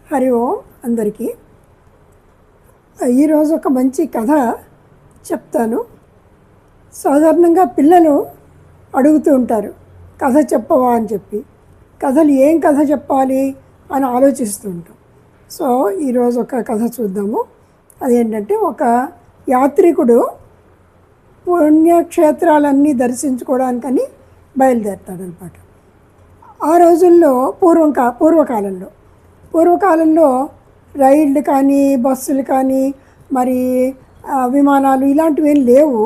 హరి ఓం అందరికీ. ఈరోజు ఒక మంచి కథ చెప్తాను. సాధారణంగా పిల్లలు అడుగుతూ ఉంటారు, కథ చెప్పవా అని చెప్పి. కథలు ఏం కథ చెప్పాలి అని ఆలోచిస్తూ ఉంటాం. సో ఈరోజు ఒక కథ చూద్దాము. అదేంటంటే, ఒక యాత్రికుడు పుణ్యక్షేత్రాలన్నీ దర్శించుకోవడానికని బయలుదేరుతాడనమాట. ఆ రోజుల్లో పూర్వకాలంలో రైళ్ళు కానీ, బస్సులు కానీ, మరి విమానాలు ఇలాంటివి ఏం లేవు.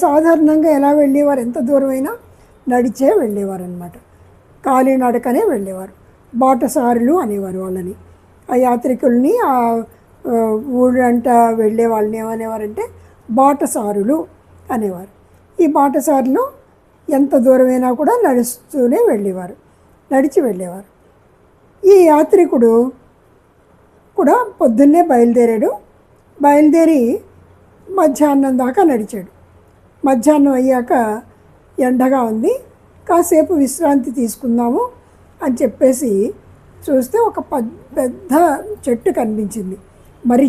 సాధారణంగా ఎలా వెళ్ళేవారు, ఎంత దూరమైనా నడిచే వెళ్ళేవారు అనమాట. కాలినడకనే వెళ్ళేవారు. బాటసారులు అనేవారు వాళ్ళని. ఆ యాత్రికుల్ని, ఆ ఊరంట వెళ్ళే వాళ్ళని ఏమనేవారంటే బాటసారులు అనేవారు. ఈ బాటసారులు ఎంత దూరమైనా కూడా నడిచి వెళ్ళేవారు. ఈ యాత్రికుడు కూడా పొద్దున్నే బయలుదేరి మధ్యాహ్నం దాకా నడిచాడు. మధ్యాహ్నం అయ్యాక ఎండగా ఉంది, కాసేపు విశ్రాంతి తీసుకుందాము అని చెప్పేసి చూస్తే ఒక పెద్ద చెట్టు కనిపించింది. మర్రి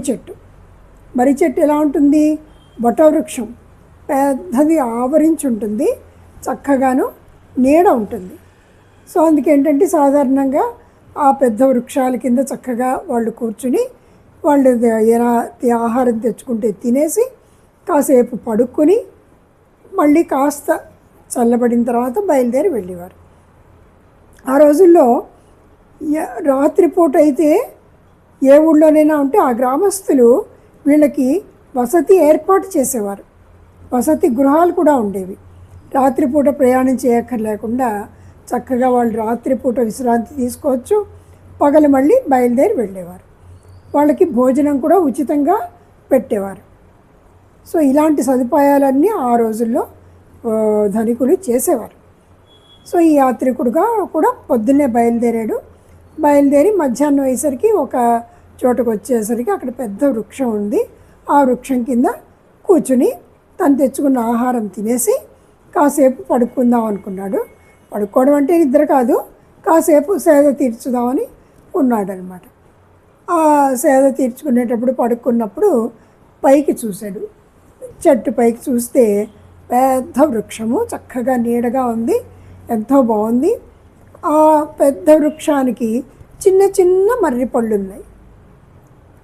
చెట్టు ఎలా ఉంటుంది? వటవృక్షం పెద్దది ఆవరించి ఉంటుంది, చక్కగాను నీడ ఉంటుంది. సో అందుకేంటంటే, సాధారణంగా ఆ పెద్ద వృక్షాల కింద చక్కగా వాళ్ళు కూర్చుని, వాళ్ళు ఆహారం తెచ్చుకుంటే తినేసి కాసేపు పడుకొని మళ్ళీ కాస్త చల్లబడిన తర్వాత బయలుదేరి వెళ్ళేవారు. ఆ రోజుల్లో రాత్రిపూట అయితే ఏ ఊళ్ళోనైనా ఉంటే ఆ గ్రామస్తులు వీళ్ళకి వసతి ఏర్పాటు చేసేవారు. వసతి గృహాలు కూడా ఉండేవి. రాత్రిపూట ప్రయాణం చేయక్కర్లేకుండా చక్కగా వాళ్ళు రాత్రిపూట విశ్రాంతి తీసుకోవచ్చు, పగలు మళ్ళీ బయలుదేరి వెళ్ళేవారు. వాళ్ళకి భోజనం కూడా ఉచితంగా పెట్టేవారు. సో ఇలాంటి సదుపాయాలన్నీ ఆ రోజుల్లో ధనికులు చేసేవారు. సో ఈ యాత్రికుడుగా కూడా పొద్దున్నే బయలుదేరి మధ్యాహ్నం అయ్యేసరికి ఒక చోటకు వచ్చేసరికి అక్కడ పెద్ద వృక్షం ఉంది. ఆ వృక్షం కింద కూర్చుని తను తెచ్చుకున్న ఆహారం తినేసి కాసేపు పడుకుందాం అనుకున్నాడు. పడుకోవడం అంటే నిద్ర కాదు, కాసేపు సేద తీర్చుదామని ఉన్నాడనమాట. ఆ సేద తీర్చుకునేటప్పుడు పడుకున్నప్పుడు పైకి చూశాడు. చెట్టు పైకి చూస్తే పెద్ద వృక్షము, చక్కగా నీడగా ఉంది, ఎంతో బాగుంది. ఆ పెద్ద వృక్షానికి చిన్న చిన్న మర్రి పళ్ళు ఉన్నాయి.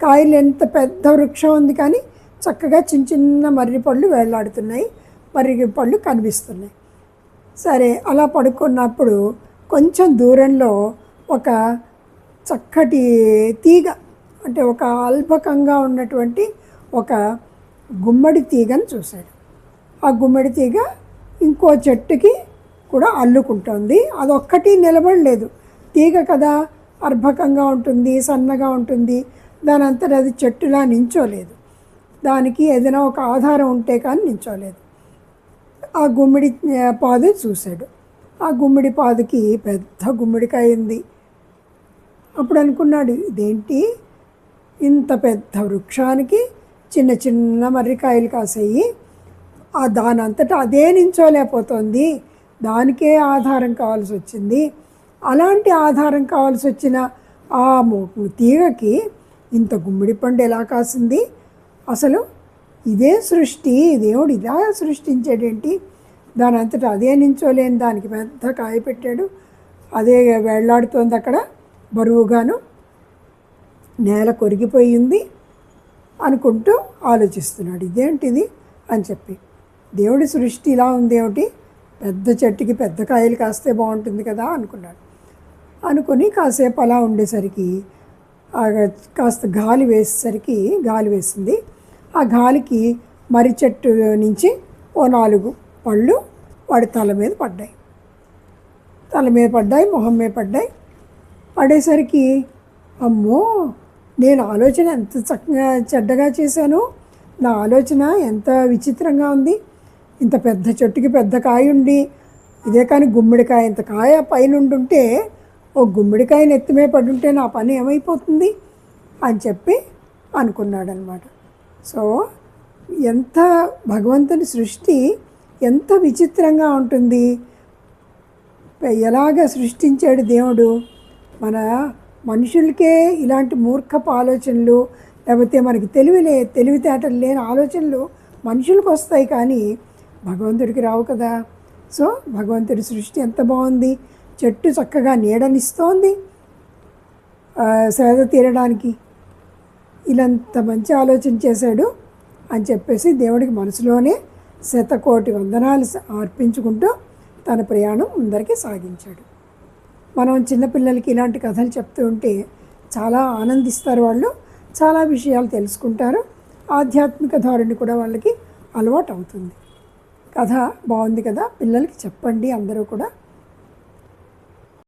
కాయలు, ఎంత పెద్ద వృక్షం ఉంది కానీ చక్కగా చిన్న చిన్న మర్రి పళ్ళు వేలాడుతున్నాయి, మర్రి పళ్ళు కనిపిస్తున్నాయి. సరే, అలా పడుకున్నప్పుడు కొంచెం దూరంలో ఒక చక్కటి తీగ, అంటే ఒక అల్పకంగా ఉన్నటువంటి ఒక గుమ్మడి తీగను చూశాడు. ఆ గుమ్మడి తీగ ఇంకో చెట్టుకి కూడా అల్లుకుంటుంది. అదొక్కటి నిలబడలేదు. తీగ కదా, అర్భకంగా ఉంటుంది, సన్నగా ఉంటుంది, దాని అంతటా అది చెట్టులా నించోలేదు. దానికి ఏదైనా ఒక ఆధారం ఉంటే కానీ నించోలేదు. ఆ గుమ్మిడి పాదు చూశాడు. ఆ గుమ్మిడి పాదుకి పెద్ద గుమ్మిడికాయ ఉంది. అప్పుడు అనుకున్నాడు, ఇదేంటి ఇంత పెద్ద వృక్షానికి చిన్న చిన్న మర్రికాయలు కాసాయి, దాని అంతటా అదే నించోలేకపోతుంది, దానికే ఆధారం కావాల్సి వచ్చింది. అలాంటి ఆధారం కావాల్సి వచ్చిన ఆ తీగకి ఇంత గుమ్మిడి పండు ఎలా కాసింది? అసలు ఇదే సృష్టి, దేవుడు ఇలా సృష్టించాడేంటి? దాని అంతటా అదే నించోలేని దానికి పెద్ద కాయ పెట్టాడు, అదే వేళ్లాడుతోంది అక్కడ బరువుగాను, నేల కొరిగిపోయింది అనుకుంటూ ఆలోచిస్తున్నాడు. ఇదేంటిది అని చెప్పి. దేవుడి సృష్టి ఇలా ఉంది ఏమిటి, పెద్ద చెట్టుకి పెద్ద కాయలు కాస్తే బాగుంటుంది కదా అనుకుని కాసేపు అలా ఉండేసరికి కాస్త గాలి వేసింది. ఆ గాలికి మర్రి చెట్టు నుంచి ఓ 4 పళ్ళు వాడి తల మీద పడ్డాయి, మొహం మీద పడ్డాయి. పడేసరికి, అమ్మో, నేను ఆలోచన ఎంత చక్కగా చెడ్డగా చేశాను, నా ఆలోచన ఎంత విచిత్రంగా ఉంది. ఇంత పెద్ద చెట్టుకి పెద్ద కాయ ఉండి, ఇదే కానీ గుమ్మిడికాయ ఇంత కాయ పైనుండి ఉంటే, ఓ గుమ్మిడికాయ నెత్తిమే పడుంటే నా పని ఏమైపోతుంది అని చెప్పి అనుకున్నాడనమాట. సో ఎంత భగవంతుని సృష్టి ఎంత విచిత్రంగా ఉంటుంది, ఎలాగ సృష్టించాడు దేవుడు. మన మనుషులకే ఇలాంటి మూర్ఖపు ఆలోచనలు, లేకపోతే మనకి తెలివితేటలు లేని ఆలోచనలు మనుషులకు వస్తాయి, కానీ భగవంతుడికి రావు కదా. సో భగవంతుడి సృష్టి ఎంత బాగుంది, చెట్టు చక్కగా నీడనిస్తోంది సేద తీరడానికి. ఇలాంత మంచి ఆలోచన చేశాడు అని చెప్పేసి దేవుడికి మనసులోనే శతకోటి వందనాలు అర్పించుకుంటూ తన ప్రయాణం ముందరికి సాగించాడు. మనం చిన్నపిల్లలకి ఇలాంటి కథలు చెప్తూ ఉంటే చాలా ఆనందిస్తారు, వాళ్ళు చాలా విషయాలు తెలుసుకుంటారు, ఆధ్యాత్మిక ధోరణి కూడా వాళ్ళకి అలవాటు అవుతుంది. కథ బాగుంది కదా, పిల్లలకి చెప్పండి అందరూ కూడా.